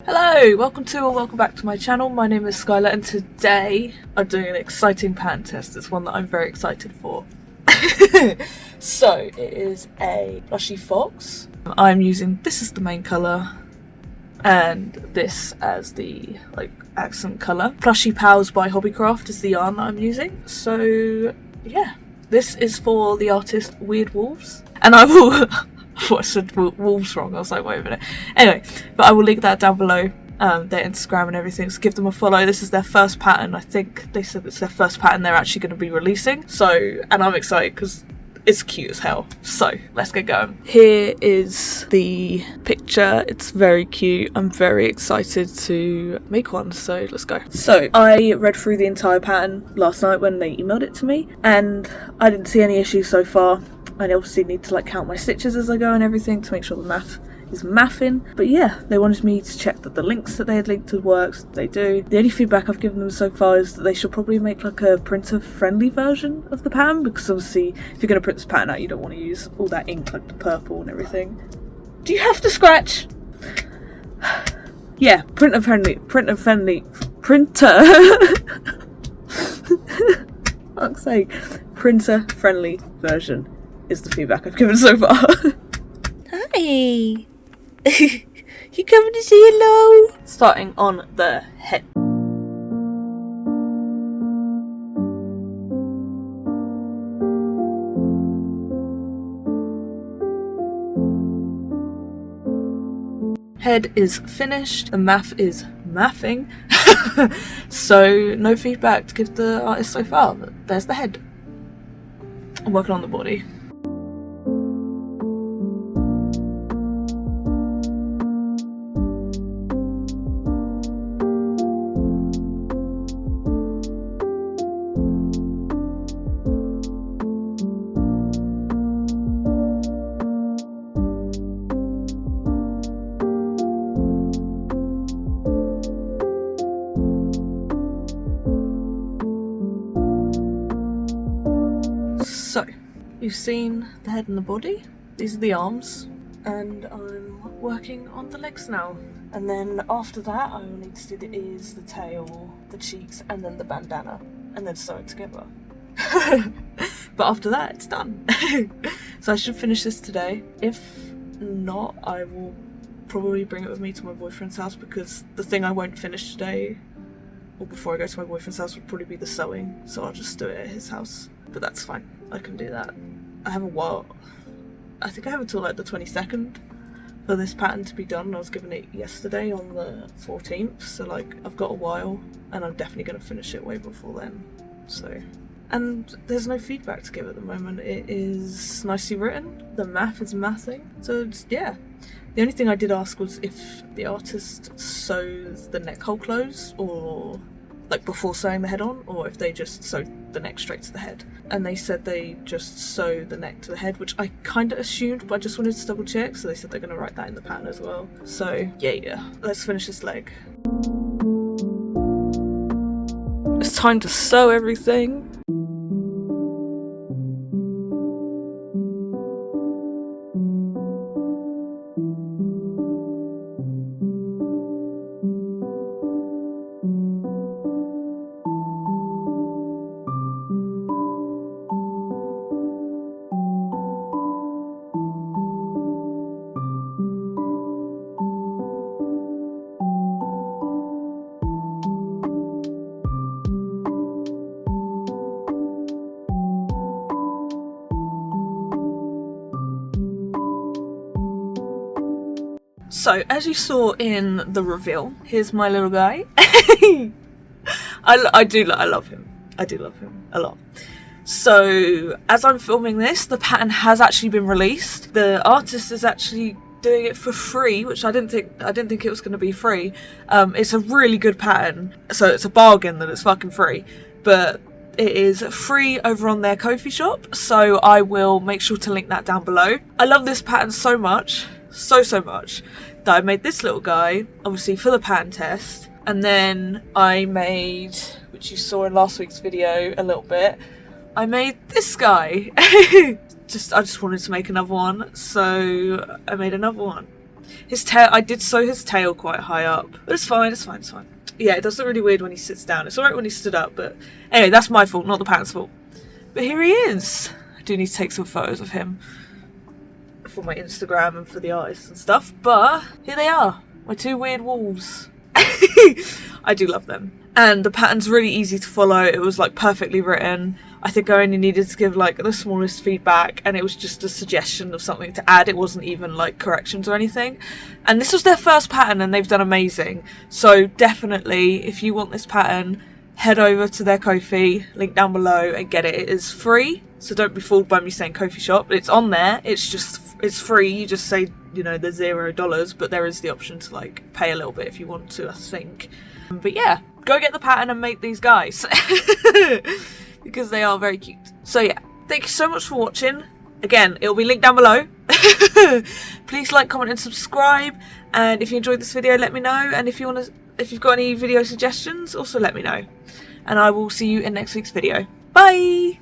Hello, welcome to or welcome back to my channel. My name is Skylar and today I'm doing an exciting pattern test. It's one that I'm very excited for. So it is a blushy fox. I'm using this as the main colour and this as the accent colour. Plushy Pals by Hobbycraft is the yarn that I'm using. So yeah, this is for the artist Weird Wolves, and I will I said wolves wrong. I was like, wait a minute. Anyway, but I will link that down below, their Instagram and everything, so give them a follow. This is their first pattern. I think they said it's their first pattern they're actually going to be releasing. So, and I'm excited because it's cute as hell. So, let's get going. Here is the picture. It's very cute. I'm very excited to make one, so let's go. So, I read through the entire pattern last night when they emailed it to me, and I didn't see any issues so far. I obviously need to count my stitches as I go and everything to make sure the math is mathing. But yeah, they wanted me to check that the links that they had linked to works. They do. The only feedback I've given them so far is that they should probably make a printer friendly version of the pattern, because obviously if you're going to print this pattern out you don't want to use all that ink, like the purple and everything. Do you have to scratch? Yeah, printer friendly. Fuck's sake. Printer friendly version is the feedback I've given so far. Hi! You coming to say hello? Starting on the head. Head is finished. The math is mathing. So no feedback to give the artist so far, but there's the head. I'm working on the body. So, you've seen the head and the body. These are the arms, and I'm working on the legs now. And then after that, I will need to do the ears, the tail, the cheeks, and then the bandana, and then sew it together. But after that, it's done. So I should finish this today. If not, I will probably bring it with me to my boyfriend's house, because the thing I won't finish today, or before I go to my boyfriend's house, would probably be the sewing. So I'll just do it at his house. But that's fine, I can do that. I have a while. I think I have until the 22nd for this pattern to be done. I was given it yesterday on the 14th, so I've got a while, and I'm definitely going to finish it way before then. So, and there's no feedback to give at the moment. It is nicely written, the math is mathing, so yeah. The only thing I did ask was if the artist sews the neck hole closed, or before sewing the head on, or if they just sew the neck straight to the head. And they said they just sew the neck to the head, which I kind of assumed, but I just wanted to double check, so they said they're going to write that in the pattern as well. So yeah, let's finish this leg. It's time to sew everything. So, as you saw in the reveal, here's my little guy. I love him. I do love him a lot. So, as I'm filming this, the pattern has actually been released. The artist is actually doing it for free, which I didn't think it was going to be free. It's a really good pattern, so it's a bargain that it's fucking free. But it is free over on their Ko-fi shop, so I will make sure to link that down below. I love this pattern so much, so much, that I made this little guy, obviously for the pattern test, and then I made, which you saw in last week's video a little bit, I made this guy. I just wanted to make another one, so I made another one. His tail, I did sew his tail quite high up, but it's fine, it's fine, it's fine. Yeah, it does look really weird when he sits down. It's alright when he stood up, but anyway, that's my fault, not the pattern's fault. But here he is. I do need to take some photos of him for my Instagram and for the artists and stuff, but here they are, my two weird wolves. I do love them. And the pattern's really easy to follow. It was like perfectly written. I think I only needed to give like the smallest feedback, and it was just a suggestion of something to add. It wasn't even like corrections or anything. And this was their first pattern and they've done amazing. So definitely, if you want this pattern, head over to their Ko-fi, link down below, and get it. It is free, so don't be fooled by me saying Ko-fi shop. It's on there, it's free. You just say, you know, there's $0, but there is the option to like pay a little bit if you want to, I think. But yeah, go get the pattern and make these guys because they are very cute. So yeah, thank you so much for watching. Again, it'll be linked down below. Please like, comment and subscribe, and if you enjoyed this video, let me know, and if you've got any video suggestions, also let me know, and I will see you in next week's video. Bye.